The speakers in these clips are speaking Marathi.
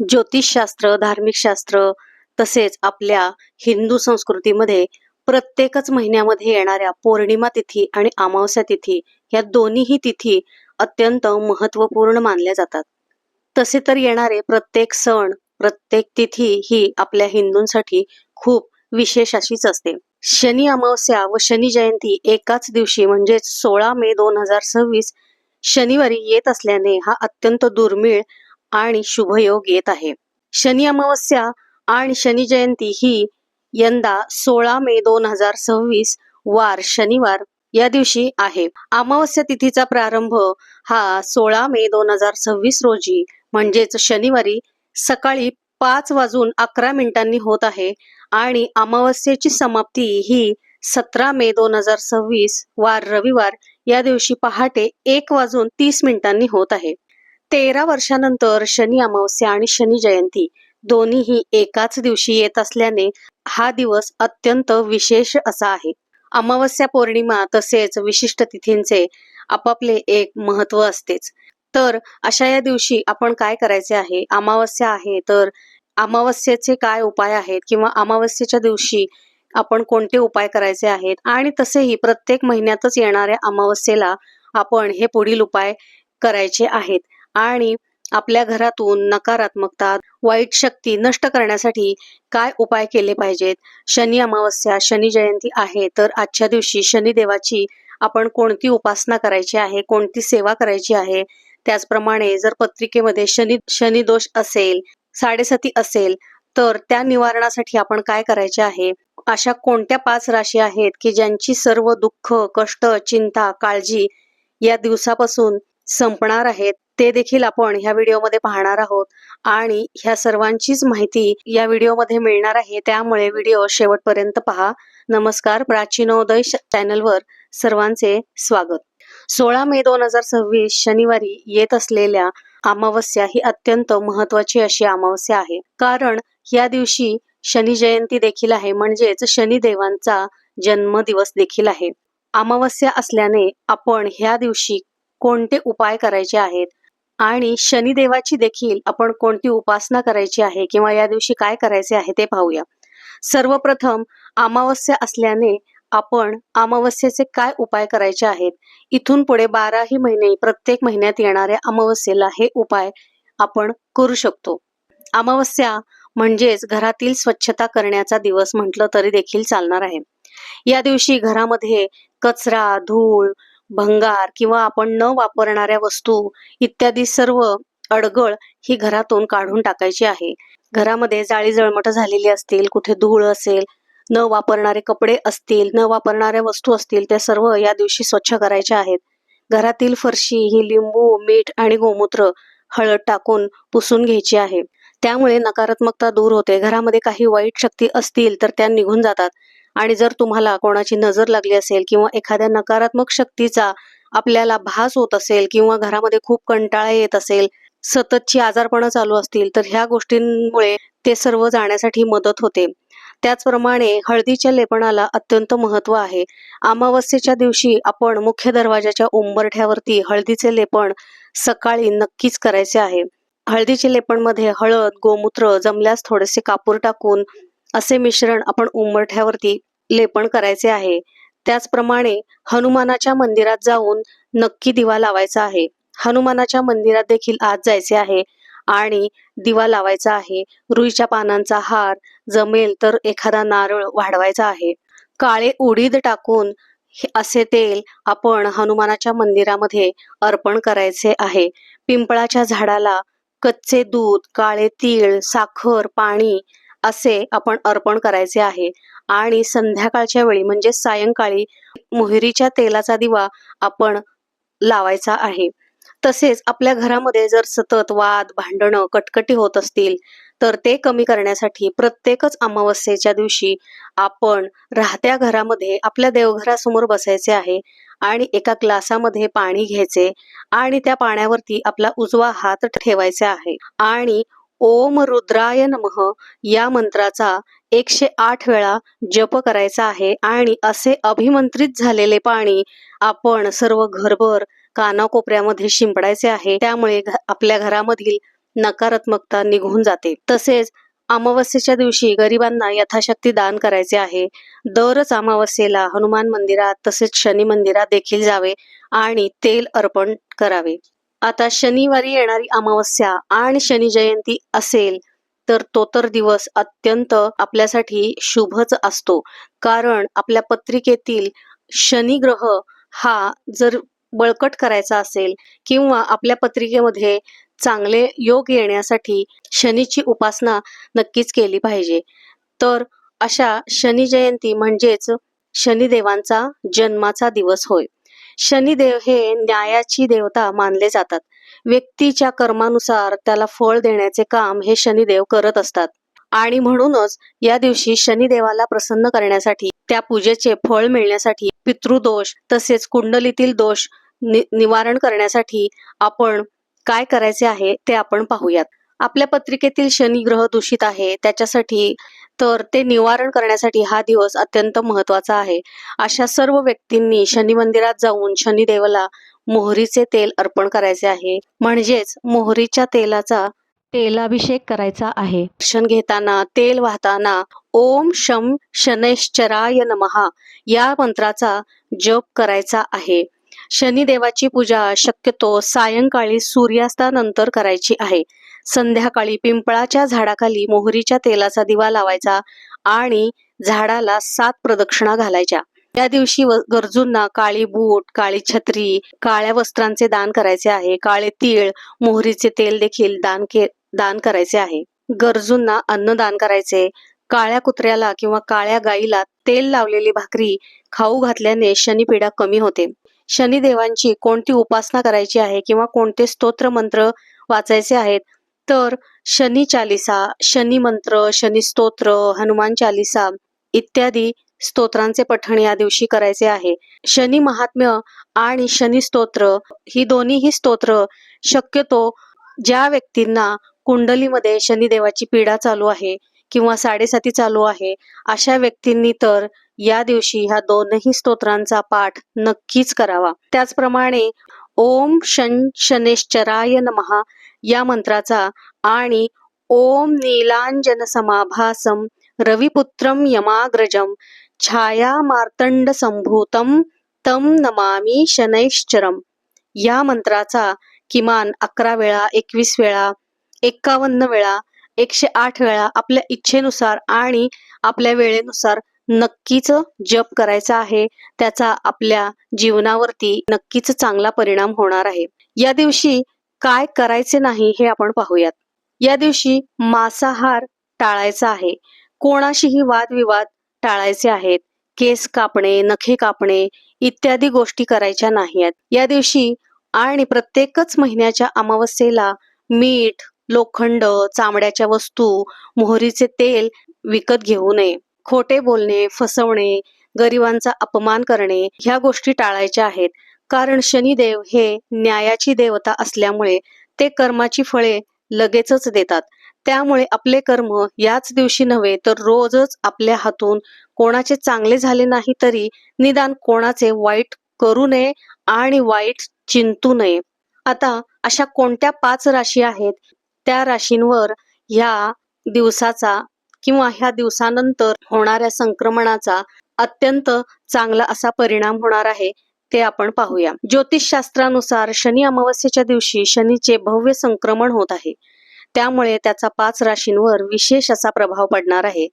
ज्योतिषशास्त्र, धार्मिक शास्त्र तसेच आपल्या हिंदू संस्कृतीमध्ये प्रत्येकच महिन्यामध्ये येणाऱ्या पौर्णिमा तिथी आणि अमावस्या तिथी या दोन्हीही तिथी अत्यंत महत्त्वपूर्ण मानल्या जातात. तसे तर येणारे प्रत्येक सण, प्रत्येक तिथी ही आपल्या हिंदूंसाठी खूप विशेष अशीच असते. शनी अमावस्या व शनी जयंती एकाच दिवशी म्हणजेच 16 मे 2026 शनिवारी येत असल्याने हा अत्यंत दुर्मिळ आणि शुभयोग येत आहे. शनी अमावस्या आणि शनी जयंती ही यंदा 16 मे 2026 वार शनिवार या दिवशी आहे. अमावस्या तिथीचा प्रारंभ हा 16 मे 2026 रोजी म्हणजेच शनिवारी सकाळी 5:11 होत आहे आणि अमावस्येची समाप्ती ही 17 मे 2026 वार रविवार या दिवशी पहाटे 1:30 होत आहे. 13 वर्षानंतर शनी अमावस्या आणि शनी जयंती दोन्हीही एकाच दिवशी येत असल्याने हा दिवस अत्यंत विशेष असा आहे. अमावस्या, पौर्णिमा तसेच विशिष्ट तिथींचे आपापले एक महत्त्व असतेच. तर अशा या दिवशी आपण काय करायचे आहे? अमावस्या आहे तर अमावस्येचे काय उपाय आहेत किंवा अमावस्येच्या दिवशी आपण कोणते उपाय करायचे आहेत आणि तसेही प्रत्येक महिन्यातच येणाऱ्या अमावस्येला आपण हे पुढील उपाय करायचे आहेत आणि आपल्या घरातून नकारात्मकता, वाईट शक्ती नष्ट करण्यासाठी काय उपाय केले पाहिजेत. शनी अमावस्या, शनी जयंती आहे तर आजच्या दिवशी शनिदेवाची आपण कोणती उपासना करायची आहे, कोणती सेवा करायची आहे. त्याचप्रमाणे जर पत्रिकेमध्ये शनी दोष असेल, साडेसाती असेल तर त्या निवारणासाठी आपण काय करायचे आहे. अशा कोणत्या 5 राशी आहेत की ज्यांची सर्व दुःख, कष्ट, चिंता, काळजी या दिवसापासून संपणार आहेत, ते देखील आपण ह्या व्हिडिओमध्ये पाहणार आहोत आणि ह्या सर्वांचीच माहिती या व्हिडिओमध्ये मिळणार आहे. त्यामुळे व्हिडिओ शेवटपर्यंत पहा. नमस्कार, प्राचीनोदय चॅनलवर सर्वांचे स्वागत. 16 मे 2026 शनिवारी येत असलेल्या अमावस्या ही अत्यंत महत्वाची अशी अमावस्या आहे. कारण या दिवशी शनी जयंती देखील आहे, म्हणजेच शनिदेवांचा जन्मदिवस देखील आहे. अमावस्या असल्याने आपण ह्या दिवशी कोणते उपाय करायचे आहेत आणि शनिदेवाची देखील आपण कोणती उपासना करायची आहे किंवा या दिवशी काय करायचे आहे ते पाहूया. सर्वप्रथम अमावस्या असल्याने आपण अमावस्येचे काय उपाय करायचे आहेत. इथून पुढे 12ही महिने प्रत्येक महिन्यात येणाऱ्या अमावस्येला हे उपाय आपण करू शकतो. अमावस्या म्हणजेच घरातील स्वच्छता करण्याचा दिवस म्हटलं तरी देखील चालणार आहे. या दिवशी घरामध्ये कचरा, धूळ, भंगार किंवा आपण न वापरणाऱ्या वस्तू इत्यादी सर्व अडगळ ही घरातून काढून टाकायची आहे. घरामध्ये जाळी जळमट झालेली असतील, कुठे धूळ असेल, न वापरणारे कपडे असतील, न वापरणाऱ्या वस्तू असतील, त्या सर्व या दिवशी स्वच्छ करायच्या आहेत. घरातील फरशी ही लिंबू, मीठ आणि गोमूत्र, हळद टाकून पुसून घ्यायची आहे. त्यामुळे नकारात्मकता दूर होते. घरामध्ये काही वाईट शक्ती असतील तर त्या निघून जातात आणि जर तुम्हाला कोणाची नजर लागली असेल किंवा एखाद्या नकारात्मक शक्तीचा आपल्याला भास होत असेल किंवा घरामध्ये खूप कंटाळा येत असेल, सततची आजारपणं चालू असतील तर ह्या गोष्टींमुळे ते सर्व जाण्यासाठी मदत होते. त्याचप्रमाणे हळदीच्या लेपनाला अत्यंत महत्त्व आहे. अमावस्येच्या दिवशी आपण मुख्य दरवाजाच्या उंबरठ्यावरती हळदीचे लेपन सकाळी नक्कीच करायचे आहे. हळदीच्या लेपनमध्ये हळद, गोमूत्र, जमल्यास थोडेसे कापूर टाकून असे मिश्रण आपण उंबरठ्यावरती लेपन करायचे आहे. त्याचप्रमाणे हनुमानाच्या मंदिरात जाऊन नक्की दिवा लावायचा आहे. हनुमानाच्या मंदिरात देखील आज जायचे आहे आणि दिवा लावायचा आहे. रुईच्या पानांचा हार, जमेल तर एखादा नारळ वाढवायचा आहे. काळे उडीद टाकून असे तेल आपण हनुमानाच्या मंदिरामध्ये अर्पण करायचे आहे. पिंपळाच्या झाडाला कच्चे दूध, काळे तीळ, साखर, पाणी असे आपण अर्पण करायचे आहे आणि संध्याकाळच्या वेळी म्हणजे सायंकाळी मोहरीच्या तेलाचा दिवा आपण लावायचा आहे. तसेच आपल्या घरामध्ये जर सतत वाद, भांडणं, कटकटी होत असतील तर ते कमी करण्यासाठी प्रत्येकच अमावस्येच्या दिवशी आपण राहत्या घरामध्ये आपल्या देवघरासमोर बसायचे आहे आणि एका ग्लासामध्ये पाणी घ्यायचे आणि त्या पाण्यावरती आपला उजवा हात ठेवायचा आहे आणि ओम रुद्राय नमः या मंत्राचा 108 वेळा जप करायचा आहे आणि असे अभिमंत्रित झालेले पाणी आपण सर्व घरभर कानाकोपऱ्यामध्ये शिंपडायचे आहे. त्यामुळे आपल्या घरामधील नकारात्मकता निघून जाते. तसेच अमावस्येच्या दिवशी गरिबांना यथाशक्ती दान करायचे आहे. दरच अमावस्येला हनुमान मंदिरात तसेच शनी मंदिरात देखील जावे आणि तेल अर्पण करावे. आता शनिवारी येणारी अमावस्या आणि शनी जयंती असेल तर तो तर दिवस अत्यंत आपल्यासाठी शुभच असतो. कारण आपल्या पत्रिकेतील शनी ग्रह हा जर बळकट करायचा असेल किंवा आपल्या पत्रिकेमध्ये चांगले योग येण्यासाठी शनीची उपासना नक्कीच केली पाहिजे. तर अशा शनी जयंती म्हणजेच शनिदेवांचा जन्माचा दिवस होय. शनिदेव हे न्यायाची देवता मानले जातात. व्यक्तीच्या कर्मानुसार त्याला फळ देण्याचे काम हे शनिदेव करत असतात आणि म्हणूनच या दिवशी शनिदेवाला प्रसन्न करण्यासाठी, त्या पूजेचे फळ मिळण्यासाठी, पितृदोष तसेच कुंडलीतील दोष निवारण करण्यासाठी आपण काय करायचे आहे ते आपण पाहूयात. आपल्या पत्रिकेतील शनी ग्रह दूषित आहे त्याच्यासाठी तर ते निवारण करण्यासाठी हा दिवस अत्यंत महत्वाचा आहे. अशा सर्व व्यक्तींनी शनी मंदिरात जाऊन शनिदेवाला मोहरीचे तेल अर्पण करायचे आहे. म्हणजेच मोहरीच्या तेलाचा तेलाभिषेक करायचा आहे. दर्शन घेताना, तेल वाहताना ओम शम शनैश्चराय नमः या मंत्राचा जप करायचा आहे. शनिदेवाची पूजा शक्यतो सायंकाळी सूर्यास्तानंतर करायची आहे. संध्याकाळी पिंपळाच्या झाडाखाली मोहरीच्या तेलाचा दिवा लावायचा आणि झाडाला 7 प्रदक्षिणा घालायच्या. या दिवशी गरजूंना काळी बूट, काळी छत्री, काळ्या वस्त्रांचे दान करायचे आहे. काळे तीळ, मोहरीचे तेल देखील दान करायचे आहे. गरजूंना अन्नदान करायचे. काळ्या कुत्र्याला किंवा काळ्या गाईला तेल लावलेली भाकरी खाऊ घातल्याने शनिपीडा कमी होते. शनिदेवांची कोणती उपासना करायची आहे किंवा कोणते स्तोत्र मंत्र वाचायचे आहेत तर शनी चालिसा, शनी मंत्र, शनी स्तोत्र, हनुमान चालिसा इत्यादी स्तोत्रांचे पठण या दिवशी करायचे आहे. शनी महात्म्य आणि शनी स्तोत्र ही दोन्हीही स्तोत्र शक्यतो ज्या व्यक्तींना कुंडलीमध्ये शनिदेवाची पीडा चालू आहे किंवा 7.5 चालू आहे अशा व्यक्तींनी तर या दिवशी ह्या दोनही स्तोत्रांचा पाठ नक्कीच करावा. त्याचप्रमाणे ओम शनैश्चराय नमः या मंत्राचा आणि ओम नीलांजन समाभासम रविपुत्रम यमाग्रजम छाया मार्तंड संभूतम तम नमामि शनैश्चरम या मंत्राचा किमान 11 वेळा, 21 वेळा, 51 वेळा, 108 वेळा आपल्या इच्छेनुसार आणि आपल्या वेळेनुसार नक्कीच जप करायचा आहे. त्याचा आपल्या जीवनावरती नक्कीच चांगला परिणाम होणार आहे. या दिवशी काय करायचे नाही हे आपण पाहूयात. या दिवशी मांसाहार टाळायचा आहे. कोणाशीही वादविवाद टाळायचे आहेत. केस कापणे, नखे कापणे इत्यादी गोष्टी करायच्या नाहीत या दिवशी. आणि प्रत्येकच महिन्याच्या अमावस्येला मीठ, लोखंड, चामड्याच्या वस्तू, मोहरीचे तेल विकत घेऊ नये. खोटे बोलणे, फसवणे, गरिबांचा अपमान करणे ह्या गोष्टी टाळायच्या आहेत. कारण शनिदेव हे न्यायाची देवता असल्यामुळे ते कर्माची फळे लगेचच देतात. त्यामुळे आपले कर्म याच दिवशी नव्हे तर रोजच आपल्या हातून कोणाचे चांगले झाले नाही तरी निदान कोणाचे वाईट करू नये आणि वाईट चिंतू नये. आता अशा कोणत्या 5 राशी आहेत त्या राशींवर ह्या दिवसाचा किंवा ह्या दिवसानंतर होणाऱ्या संक्रमणाचा अत्यंत चांगला असा परिणाम होणार आहे ते आपण पाहूया. ज्योतिषशास्त्रानुसार शनी अमावस्येच्या दिवशी शनीचे भव्य संक्रमण होत आहे. त्यामुळे त्याचा 5 राशींवर विशेष असा प्रभाव पडणार आहे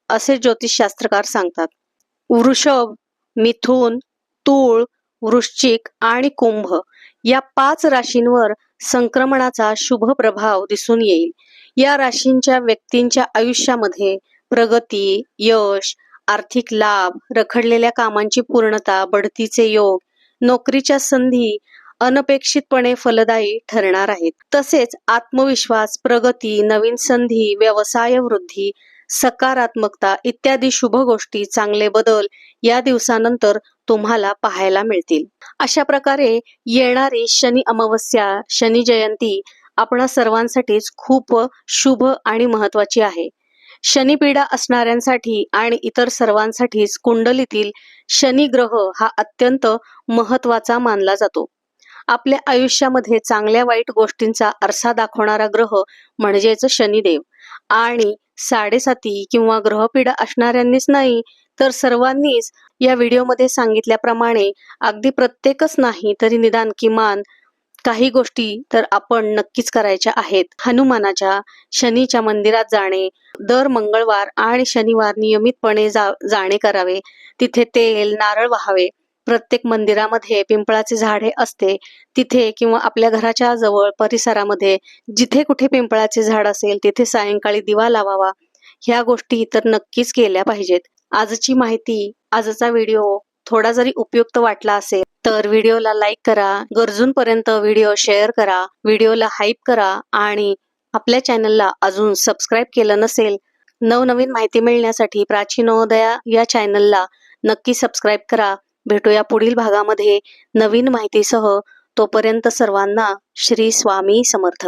असे ज्योतिषशास्त्रकार सांगतात. वृषभ, मिथुन, तूळ, वृश्चिक आणि कुंभ या 5 राशींवर संक्रमणाचा शुभ प्रभाव दिसून येईल. या राशींच्या व्यक्तींच्या आयुष्यामध्ये प्रगती, यश, आर्थिक लाभ, रखडलेल्या कामांची पूर्णता, बढतीचे योग, नोकरीच्या संधी अनपेक्षितपणे फलदायी ठरणार आहेत. तसेच आत्मविश्वास, प्रगती, नवीन संधी, व्यवसाय वृद्धी, सकारात्मकता इत्यादी शुभ गोष्टी, चांगले बदल या दिवसानंतर तुम्हाला पाहायला मिळतील. अशा प्रकारे येणारी शनी अमावस्या, शनी जयंती आपणा सर्वांसाठीच खूप शुभ आणि महत्वाची आहे. शनिपीडा असणाऱ्यांसाठी आणि इतर सर्वांसाठीच कुंडलीतील शनी ग्रह हा अत्यंत महत्वाचा मानला जातो. आपल्या आयुष्यामध्ये चांगल्या वाईट गोष्टींचा आरसा दाखवणारा ग्रह म्हणजेच शनिदेव. आणि 7.5 किंवा ग्रहपीडा असणाऱ्यांनीच नाही तर सर्वांनीच या व्हिडिओमध्ये सांगितल्याप्रमाणे अगदी प्रत्येकच नाही तरी निदान किमान काही गोष्टी तर आपण नक्कीच करायच्या आहेत. हनुमानाच्या शनीच्या मंदिरात जाणे, दर मंगळवार आणि शनिवार नियमितपणे जाणे करावे. तिथे तेल, नारळ वाहावे. प्रत्येक मंदिरामध्ये पिंपळाचे झाडे असते तिथे किंवा आपल्या घराच्या जवळ परिसरामध्ये जिथे कुठे पिंपळाचे झाड असेल तिथे सायंकाळी दिवा लावावा. ह्या गोष्टी तर नक्कीच केल्या पाहिजेत. आजची माहिती, आजचा व्हिडिओ थोडा जरी उपयुक्त वाटला असेल तर व्हिडिओला लाईक करा, गरजूंपर्यंत व्हिडिओ शेअर करा, व्हिडिओला हाईप करा आणि आपल्या चॅनलला अजून सबस्क्राईब केलं नसेल, नवनवीन माहिती मिळण्यासाठी प्राचीनोदया या चॅनलला नक्की सबस्क्राईब करा. भेटूया पुढील भागामध्ये नवीन माहितीसह. तोपर्यंत सर्वांना श्री स्वामी समर्थ.